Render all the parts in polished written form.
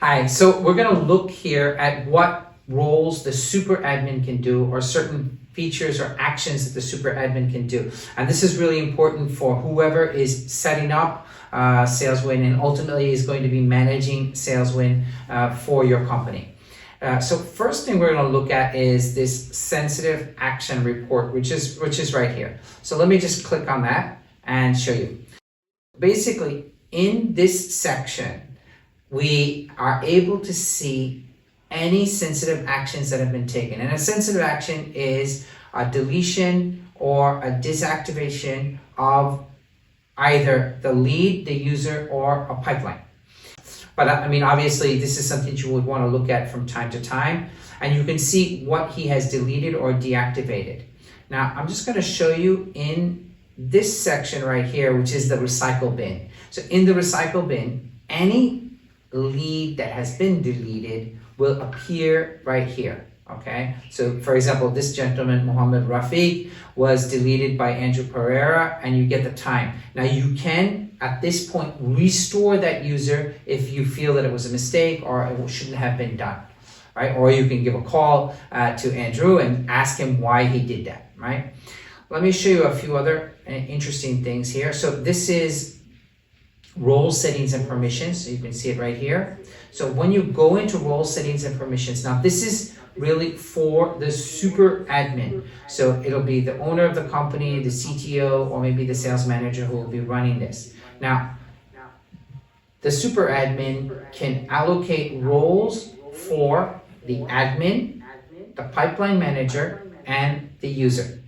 Hi, so we're going to look here at what roles the super admin can do, or certain features or actions that the super admin can do. And this is really important for whoever is setting up SalesWin and ultimately is going to be managing SalesWin for your company. So first thing we're going to look at is this sensitive action report, which is right here. So let me just click on that and show you. Basically, in this section, we are able to see any sensitive actions that have been taken. And a sensitive action is a deletion or a deactivation of either the lead, the user, or a pipeline. But I mean, obviously, this is something you would want to look at from time to time. And you can see what he has deleted or deactivated. Now, I'm just going to show you in this section right here, which is the recycle bin. So in the recycle bin, any lead that has been deleted will appear right here. Okay, so for example, this gentleman, Mohammed Rafiq, was deleted by Andrew Pereira, and you get the time. Now you can, at this point, restore that user if you feel that it was a mistake or it shouldn't have been done, right? Or you can give a call to Andrew and ask him why he did that, right? Let me show you a few other interesting things here. So this is role settings and permissions. So you can see it right here. So when you go into role settings and permissions, now this is really for the super admin. So it'll be the owner of the company, the CTO, or maybe the sales manager who will be running this. Now, the super admin can allocate roles for the admin, the pipeline manager, and the user.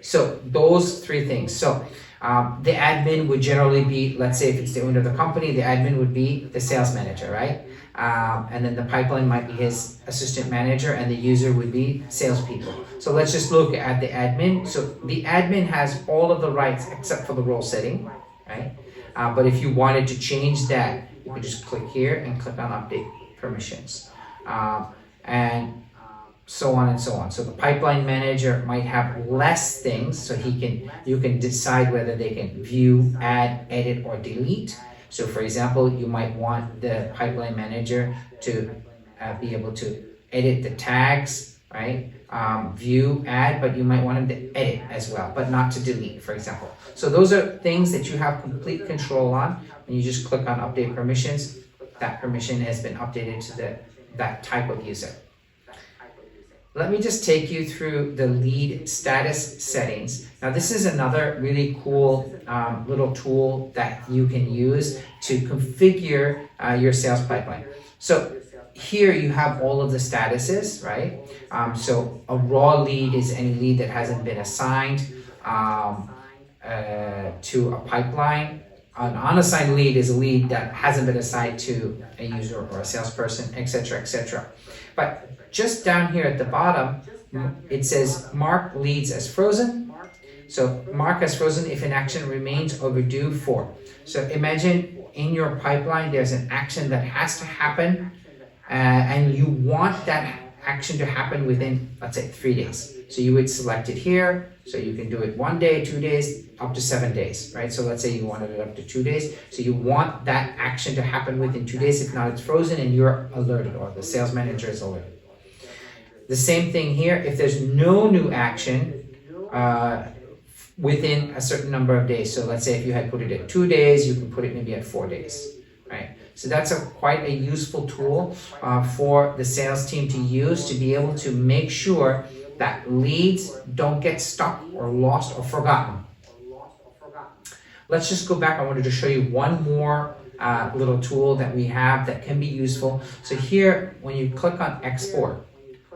So those three things. So the admin would generally be, let's say if it's the owner of the company, the admin would be the sales manager, right? And then the pipeline might be his assistant manager, and the user would be salespeople. So let's just look at the admin. So the admin has all of the rights except for the role setting, right? But if you wanted to change that, you could just click here and click on update permissions. And so on and so on. So the pipeline manager might have less things, so you can decide whether they can view, add, edit, or delete. So for example, you might want the pipeline manager to be able to edit the tags, right? View, add, but you might want him to edit as well, but not to delete, for example. So those are things that you have complete control on. When you just click on update permissions, that permission has been updated to that type of user. Let me just take you through the lead status settings. Now this is another really cool little tool that you can use to configure your sales pipeline. So here you have all of the statuses, right? So a raw lead is any lead that hasn't been assigned to a pipeline. An unassigned lead is a lead that hasn't been assigned to a user or a salesperson, etc., etc. But just down here at the bottom, it says mark leads as frozen. So mark as frozen if an action remains overdue for. So imagine in your pipeline, there's an action that has to happen and you want that action to happen within, let's say, 3 days. So you would select it here. So you can do it 1 day, 2 days, up to 7 days, right? So let's say you wanted it up to 2 days. So you want that action to happen within 2 days. If not, it's frozen and you're alerted, or the sales manager is alerted. The same thing here. If there's no new action within a certain number of days. So let's say if you had put it at 2 days, you can put it maybe at 4 days, right? So that's quite a useful tool for the sales team to use to be able to make sure that leads don't get stuck or lost or forgotten. Let's just go back. I wanted to show you one more little tool that we have that can be useful. So here, when you click on export,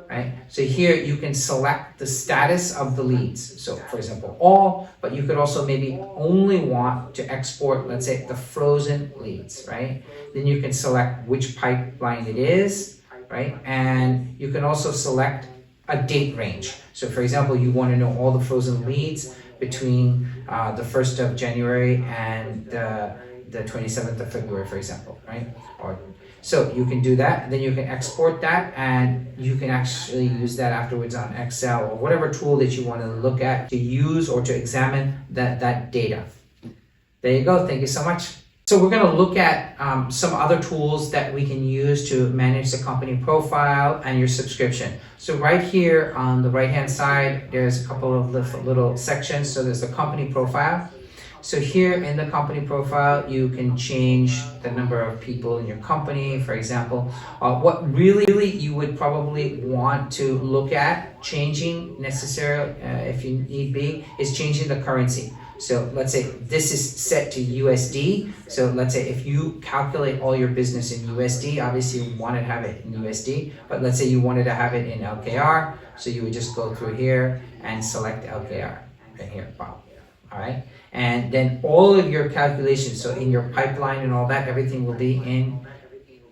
right? So here you can select the status of the leads. So for example, all, but you could also maybe only want to export, let's say, the frozen leads, right? Then you can select which pipeline it is, right? And you can also select a date range. So for example, you want to know all the frozen leads between the 1st of January and the 27th of February, for example, right? So you can do that, then you can export that, and you can actually use that afterwards on Excel or whatever tool that you want to look at to use or to examine that data. There you go. Thank you so much. So we're going to look at some other tools that we can use to manage the company profile and your subscription. So right here on the right hand side, there's a couple of little sections. So there's the company profile. So here in the company profile, you can change the number of people in your company, for example. What really you would probably want to look at changing necessarily, if you need be, is changing the currency. So let's say this is set to USD. So let's say if you calculate all your business in USD, obviously you want to have it in USD, but let's say you wanted to have it in LKR. So you would just go through here and select LKR right here, wow. All right. And then all of your calculations, so in your pipeline and all that, everything will be in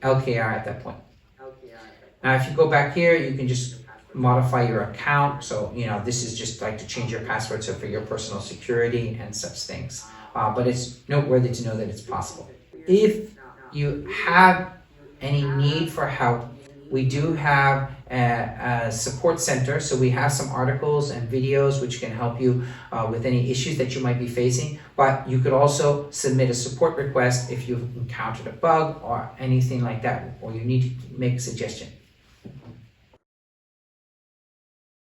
LKR at that point. Now, if you go back here, you can just modify your account. So, this is just like to change your password, so for your personal security and such things. But it's noteworthy to know that it's possible. If you have any need for help, we do have a support center. So we have some articles and videos which can help you with any issues that you might be facing. But you could also submit a support request if you've encountered a bug or anything like that, or you need to make a suggestion.